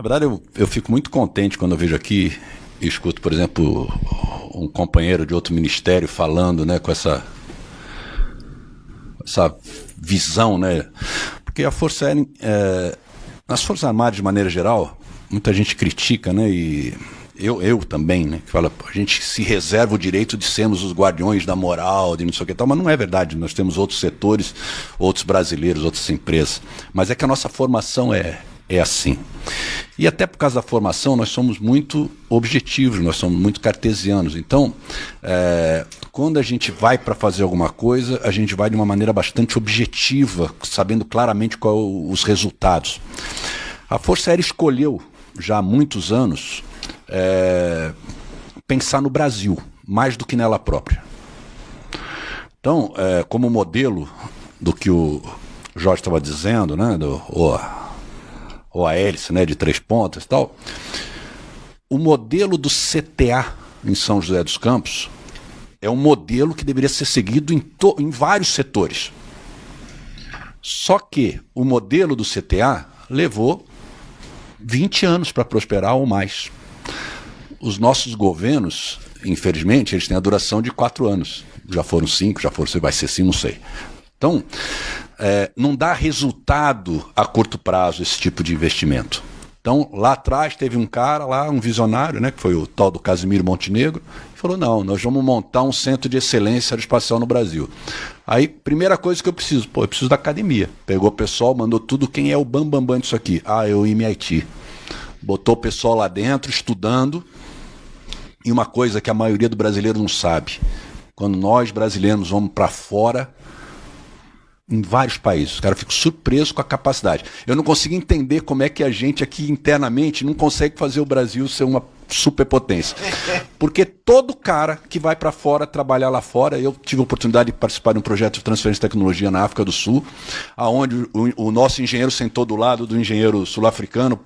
verdade, eu fico muito contente quando eu vejo aqui e escuto, por exemplo, um companheiro de outro ministério falando, né, com essa visão, né? Porque a Força Aérea, nas Forças Armadas de maneira geral, muita gente critica, né? E eu também, né? Que fala, a gente se reserva o direito de sermos os guardiões da moral, de não sei o que tal, mas não é verdade. Nós temos outros setores, outros brasileiros, outras empresas. Mas é que a nossa formação é assim. E até por causa da formação, nós somos muito objetivos, nós somos muito cartesianos. Então, quando a gente vai para fazer alguma coisa, a gente vai de uma maneira bastante objetiva, sabendo claramente quais os resultados. A Força Aérea escolheu, já há muitos anos, pensar no Brasil, mais do que nela própria. Então, como modelo do que o Jorge estava dizendo, né, ou a hélice, né, de 3 pontas e tal, o modelo do CTA em São José dos Campos é um modelo que deveria ser seguido em vários setores. Só que o modelo do CTA levou 20 anos para prosperar ou mais. Os nossos governos, infelizmente, eles têm a duração de 4 anos. Já foram 5, vai ser 5, não sei. Então, não dá resultado a curto prazo esse tipo de investimento. Então, lá atrás teve um cara lá, um visionário, né, que foi o tal do Casimiro Montenegro, que falou, não, nós vamos montar um centro de excelência aeroespacial no Brasil. Aí, primeira coisa que eu preciso da academia. Pegou o pessoal, mandou tudo, quem é o bambambam disso aqui? É o MIT. Botou o pessoal lá dentro, estudando, e uma coisa que a maioria do brasileiro não sabe, quando nós brasileiros vamos para fora, em vários países, os caras ficam surpresos com a capacidade. Eu não consigo entender como é que a gente aqui internamente não consegue fazer o Brasil ser uma superpotência. Porque todo cara que vai para fora, trabalhar lá fora, eu tive a oportunidade de participar de um projeto de transferência de tecnologia na África do Sul, onde o nosso engenheiro sentou do lado do engenheiro sul-africano,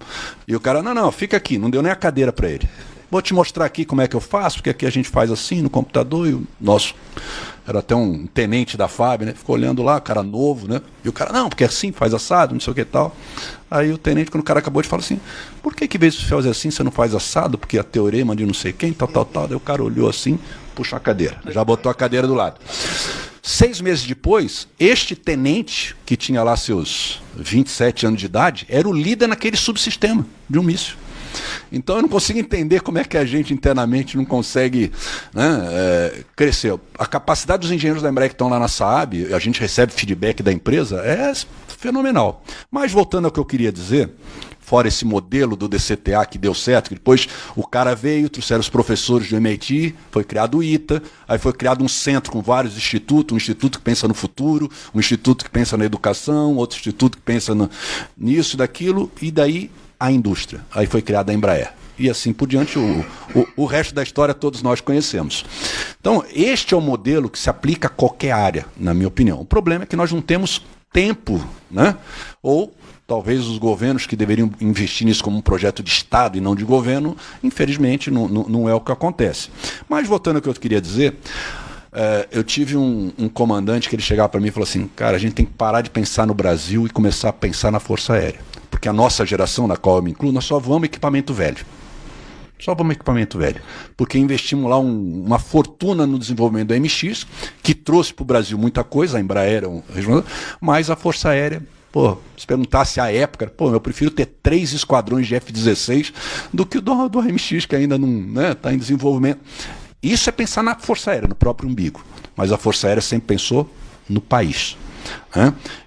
e o cara, não, fica aqui, não deu nem a cadeira para ele. Vou te mostrar aqui como é que eu faço, porque aqui a gente faz assim no computador, e o nosso... Era até um tenente da FAB, né? Ficou olhando lá, cara novo, né? E o cara, não, porque assim, faz assado, não sei o que e tal. Aí o tenente, quando o cara acabou de falar assim, por que vez você faz assim, você não faz assado? Porque a teorema de não sei quem, tal. Daí o cara olhou assim, puxou a cadeira. Já botou a cadeira do lado. 6 meses depois, este tenente, que tinha lá seus 27 anos de idade, era o líder naquele subsistema de um míssil. Então eu não consigo entender como é que a gente internamente não consegue, né, crescer. A capacidade dos engenheiros da Embraer que estão lá na Saab, a gente recebe feedback da empresa, é fenomenal. Mas voltando ao que eu queria dizer, fora esse modelo do DCTA que deu certo, que depois o cara veio, trouxeram os professores do MIT, foi criado o ITA, aí foi criado um centro com vários institutos, um instituto que pensa no futuro, um instituto que pensa na educação, outro instituto que pensa nisso e daquilo, e daí a indústria. Aí foi criada a Embraer. E assim por diante, o resto da história todos nós conhecemos. Então, este é o modelo que se aplica a qualquer área, na minha opinião. O problema é que nós não temos tempo, né? Ou talvez os governos que deveriam investir nisso como um projeto de Estado e não de governo, infelizmente, não é o que acontece. Mas, voltando ao que eu queria dizer, eu tive um comandante que ele chegava para mim e falou assim, cara, a gente tem que parar de pensar no Brasil e começar a pensar na Força Aérea. Porque a nossa geração, na qual eu me incluo, nós só vamos equipamento velho. Só vamos equipamento velho. Porque investimos lá uma fortuna no desenvolvimento da MX, que trouxe para o Brasil muita coisa, a Embraer, mas a Força Aérea, se perguntasse à época, eu prefiro ter 3 esquadrões de F-16 do que o do MX, que ainda não está em desenvolvimento. Isso é pensar na Força Aérea, no próprio umbigo. Mas a Força Aérea sempre pensou no país.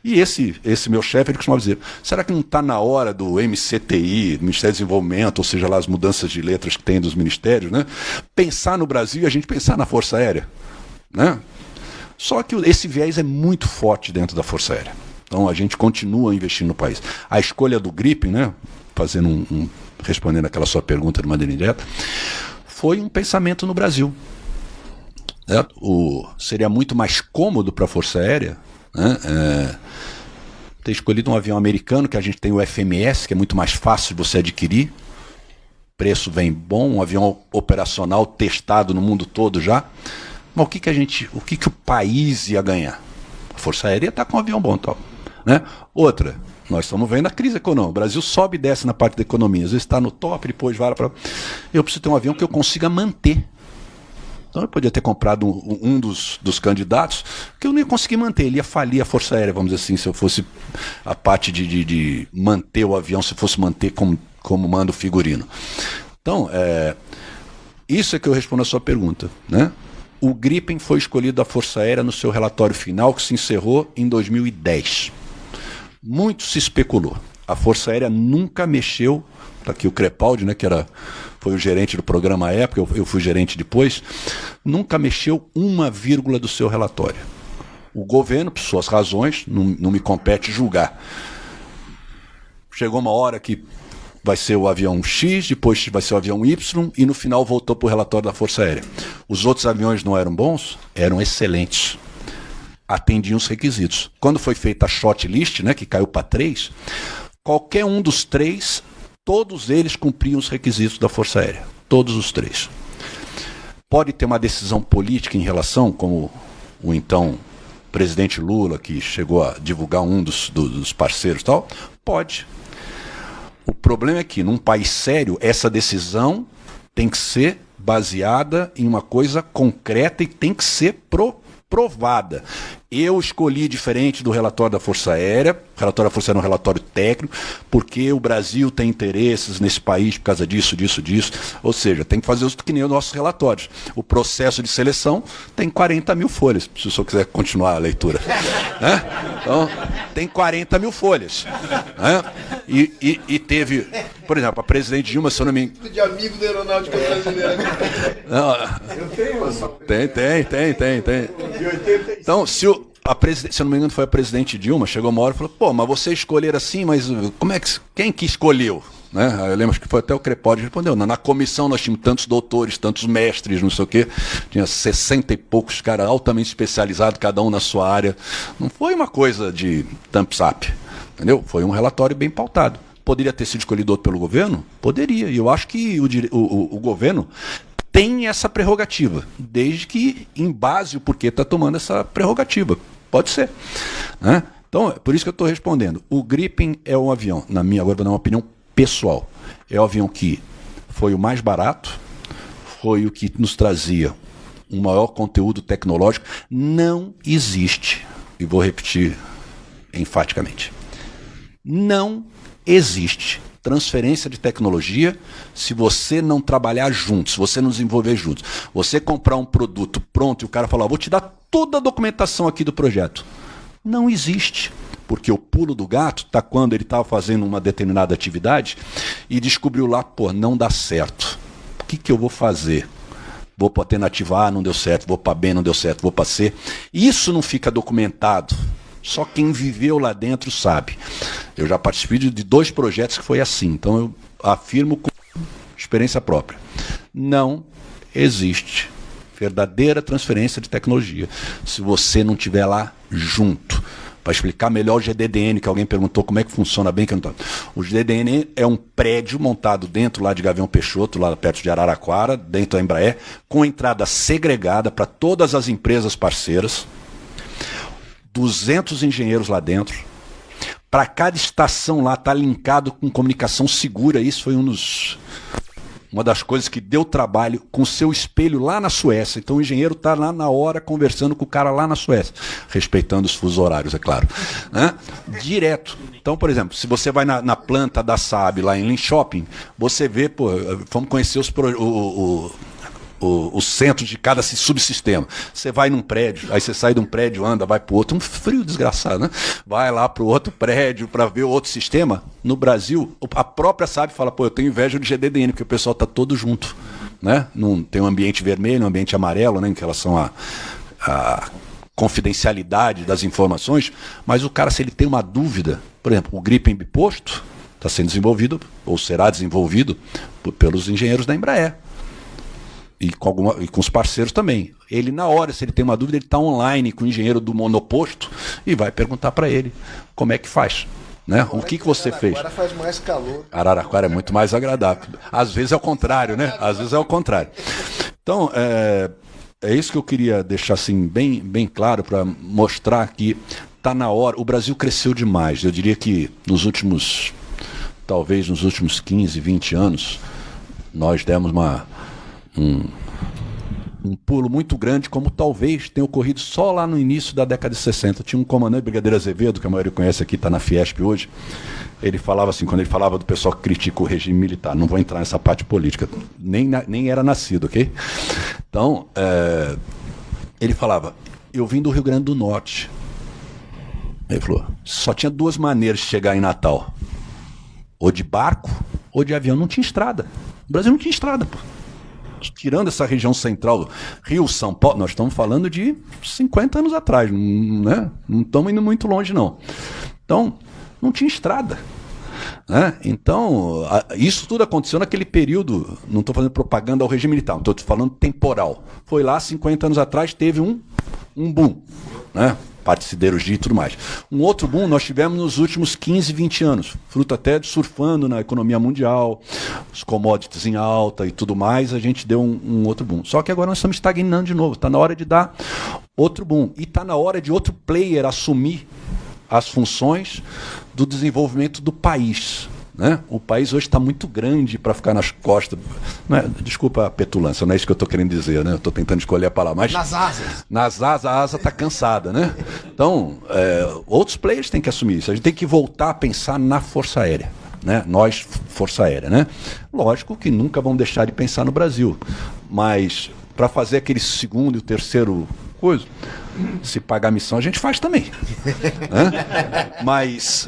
E esse meu chefe, ele costumava dizer, será que não está na hora do MCTI, do Ministério do Desenvolvimento, ou seja lá as mudanças de letras que tem dos ministérios, né, pensar no Brasil e a gente pensar na Força Aérea, né? Só que esse viés é muito forte dentro da Força Aérea. Então a gente continua investindo no país. A escolha do GRIP, né, fazendo respondendo aquela sua pergunta de maneira indireta, foi um pensamento no Brasil. Seria muito mais cômodo para a Força Aérea, né, ter escolhido um avião americano, que a gente tem o FMS, que é muito mais fácil de você adquirir, preço vem bom, um avião operacional testado no mundo todo já. Mas o que o país ia ganhar? A Força Aérea está com um avião bom, tal, né? Outra, Nós estamos vendo a crise econômica. O Brasil sobe e desce na parte da economia. Às vezes está no top, depois vai para... Eu preciso ter um avião que eu consiga manter. Então eu podia ter comprado um dos candidatos que eu não ia conseguir manter. Ele ia falir a Força Aérea, vamos dizer assim, se eu fosse a parte de manter o avião, se eu fosse manter como manda o figurino. Então, isso é que eu respondo a sua pergunta, né? O Gripen foi escolhido da Força Aérea no seu relatório final, que se encerrou em 2010. Muito se especulou. A Força Aérea nunca mexeu, está aqui o Crepaldi, né, foi o gerente do programa à época, eu fui gerente depois, nunca mexeu uma vírgula do seu relatório. O governo, por suas razões, não me compete julgar. Chegou uma hora que vai ser o avião X, depois vai ser o avião Y, e no final voltou para o relatório da Força Aérea. Os outros aviões não eram bons? Eram excelentes. Atendiam os requisitos. Quando foi feita a shortlist, né, que caiu para 3, qualquer um dos 3, todos eles cumpriam os requisitos da Força Aérea. Todos os 3. Pode ter uma decisão política em relação, como o então presidente Lula, que chegou a divulgar um dos parceiros e tal? Pode. O problema é que, num país sério, essa decisão tem que ser baseada em uma coisa concreta e tem que ser provada. Eu escolhi diferente do relatório da Força Aérea. O relatório da Força Aérea é um relatório técnico, porque o Brasil tem interesses nesse país por causa disso. Ou seja, tem que fazer isso que nem os nossos relatórios. O processo de seleção tem 40 mil folhas, se o senhor quiser continuar a leitura. Né? Então, tem 40 mil folhas. Né? E teve, por exemplo, a presidente Dilma, se eu não me engano... De amigo da aeronáutica brasileira. Eu tenho. Tem. Então, se eu não me engano foi a presidente Dilma, chegou uma hora e falou, pô, mas você escolher assim, mas quem que escolheu? Né? Eu lembro que foi até o Crepaldi que respondeu, na comissão nós tínhamos tantos doutores, tantos mestres, não sei o quê, tinha 60 e poucos caras altamente especializados, cada um na sua área. Não foi uma coisa de thumbs up, entendeu? Foi um relatório bem pautado. Poderia ter sido escolhido outro pelo governo? Poderia, e eu acho que o governo tem essa prerrogativa, desde que embase o porquê está tomando essa prerrogativa. Pode ser. Né? Então, é por isso que eu estou respondendo. O Gripen é um avião, agora vou dar uma opinião pessoal, é o avião que foi o mais barato, foi o que nos trazia um maior conteúdo tecnológico. Não existe, e vou repetir enfaticamente, não existe transferência de tecnologia se você não trabalhar junto, se você não desenvolver juntos. Você comprar um produto pronto e o cara falar, vou te dar toda a documentação aqui do projeto. Não existe. Porque o pulo do gato está quando ele estava fazendo uma determinada atividade e descobriu lá, pô, não dá certo. O que eu vou fazer? Vou para a alternativa A, não deu certo, vou para B, não deu certo, vou para C. Isso não fica documentado. Só quem viveu lá dentro sabe. Eu já participei de 2 projetos que foi assim. Então eu afirmo com experiência própria. Não existe verdadeira transferência de tecnologia se você não estiver lá junto. Para explicar melhor o GDDN, que alguém perguntou como é que funciona bem. O GDDN é um prédio montado dentro lá de Gavião Peixoto, lá perto de Araraquara, dentro da Embraer, com entrada segregada para todas as empresas parceiras. 200 engenheiros lá dentro. Para cada estação lá está linkado com comunicação segura. Isso foi uma das coisas que deu trabalho, com o seu espelho lá na Suécia. Então o engenheiro está lá na hora conversando com o cara lá na Suécia, respeitando os fusos horários, é claro. Né? Direto. Então, por exemplo, se você vai na planta da Saab lá em Linköping, você vê, pô, vamos conhecer os centros de cada subsistema. Você vai num prédio, aí você sai de um prédio, anda, vai para o outro, um frio desgraçado, né? Vai lá para o outro prédio para ver o outro sistema. No Brasil, a própria Saab fala, pô, eu tenho inveja do GDDN, porque o pessoal está todo junto. Né? Não tem um ambiente vermelho, um ambiente amarelo, né, em relação à confidencialidade das informações, mas o cara, se ele tem uma dúvida, por exemplo, o Gripen biposto está sendo desenvolvido, ou será desenvolvido, pelos engenheiros da Embraer. E com os parceiros também. Ele, na hora, se ele tem uma dúvida, ele está online com o engenheiro do monoposto e vai perguntar para ele como é que faz. Né? O que você fez? Araraquara faz mais calor. Araraquara é muito mais agradável. Às vezes é o contrário, né? Às vezes é o contrário. Então, é isso que eu queria deixar assim, bem claro para mostrar que tá na hora. O Brasil cresceu demais. Eu diria que talvez nos últimos 15, 20 anos, nós demos um pulo muito grande, como talvez tenha ocorrido só lá no início da década de 60. Tinha um comandante, Brigadeiro Azevedo, que a maioria conhece aqui, está na Fiesp hoje. Ele falava assim, quando ele falava do pessoal que critica o regime militar, não vou entrar nessa parte política, nem era nascido, ok? Então, ele falava, eu vim do Rio Grande do Norte. Ele falou, só tinha duas maneiras de chegar em Natal. Ou de barco, ou de avião. Não tinha estrada. O Brasil não tinha estrada, pô. Tirando essa região central, Rio, São Paulo, nós estamos falando de 50 anos atrás, né? Não estamos indo muito longe, não. Então, não tinha estrada. Né? Então, isso tudo aconteceu naquele período, não estou fazendo propaganda ao regime militar, estou falando temporal. Foi lá, 50 anos atrás, teve um boom, né? Parte siderurgia e tudo mais. Um outro boom nós tivemos nos últimos 15, 20 anos, fruto até de surfando na economia mundial, os commodities em alta e tudo mais, a gente deu um outro boom. Só que agora nós estamos estagnando de novo, está na hora de dar outro boom. E está na hora de outro player assumir as funções do desenvolvimento do país. Né? O país hoje está muito grande para ficar nas costas. Não é, desculpa a petulância, não é isso que eu estou querendo dizer, né? Eu estou tentando escolher a palavra. Mas nas asas. Nas asas, a asa está cansada, né? Então, outros players têm que assumir isso. A gente tem que voltar a pensar na Força Aérea. Né? Nós, Força Aérea. Né? Lógico que nunca vamos deixar de pensar no Brasil. Mas para fazer aquele segundo e o terceiro coisa, se pagar a missão, a gente faz também. Né? Mas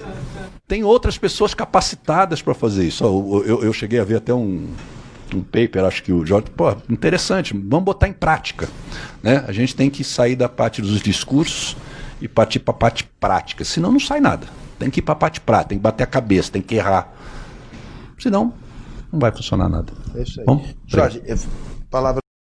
tem outras pessoas capacitadas para fazer isso. Eu cheguei a ver até um paper, acho que o Jorge, interessante, vamos botar em prática. Né? A gente tem que sair da parte dos discursos e partir para a parte prática, senão não sai nada. Tem que ir para a parte prática, tem que bater a cabeça, tem que errar. Senão, não vai funcionar nada. É isso aí. Bom, Jorge, palavra